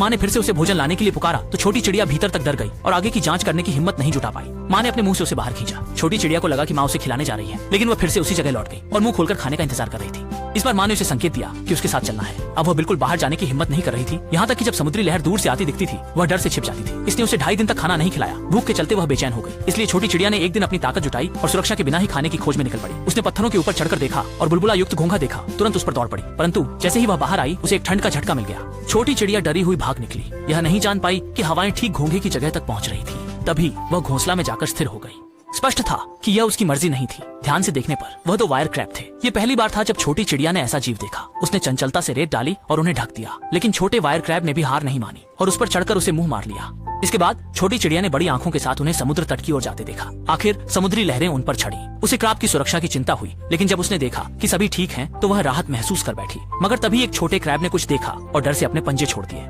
माँ ने फिर से उसे भोजन लाने के लिए पुकारा तो छोटी चिड़िया भीतर तक डर गई और आगे की जांच करने की हिम्मत नहीं जुटा पाई। माँ ने अपने मुंह से उसे बाहर खींचा। छोटी चिड़िया को लगा कि माँ उसे खिलाने जा रही है, लेकिन वह फिर से उसी जगह लौट गई और मुंह खोलकर खाने का इंतजार कर रही थी। इस बार माँ ने उसे संकेत दिया कि उसके साथ चलना है। अब वह बिल्कुल बाहर जाने की हिम्मत नहीं कर रही थी, यहाँ तक कि जब समुद्री लहर दूर से आती दिखती थी वह डर से छिप जाती थी। इसने उसे 2.5 दिन तक खाना नहीं खिलाया। भूख के चलते वह बेचैन हो गई। इसलिए छोटी चिड़िया ने एक दिन अपनी ताकत जुटाई और सुरक्षा के बिना ही खाने की खोज में निकल पड़ी। उसने पत्थरों के ऊपर चढ़कर देखा और बुलबुला युक्त घोंघा देखा। तुरंत उस पर दौड़ पड़ी, परंतु जैसे ही वह बाहर आई उसे एक ठंड का झटका मिल गया। छोटी चिड़िया डरी हुई भाग निकली। यह नहीं जान पाई कि हवाएं ठीक घोंघे की जगह तक पहुंच रही थी। तभी वह घोंसला में जाकर स्थिर हो गई। स्पष्ट था कि यह उसकी मर्जी नहीं थी। ध्यान से देखने पर वह 2 वायर क्रैब थे। ये पहली बार था जब छोटी चिड़िया ने ऐसा जीव देखा। उसने चंचलता से रेत डाली और उन्हें ढक दिया, लेकिन छोटे वायर क्रैब ने भी हार नहीं मानी और उस पर चढ़कर उसे मुंह मार लिया। इसके बाद छोटी चिड़िया ने बड़ी आंखों के साथ उन्हें समुद्र तट की ओर जाते देखा। आखिर समुद्री लहरें उन पर चढ़ी। उसे क्रैब की सुरक्षा की चिंता हुई, लेकिन जब उसने देखा कि सभी ठीक हैं, तो वह राहत महसूस कर बैठी। मगर तभी एक छोटे क्रैब ने कुछ देखा और डर से अपने पंजे छोड़ दिए।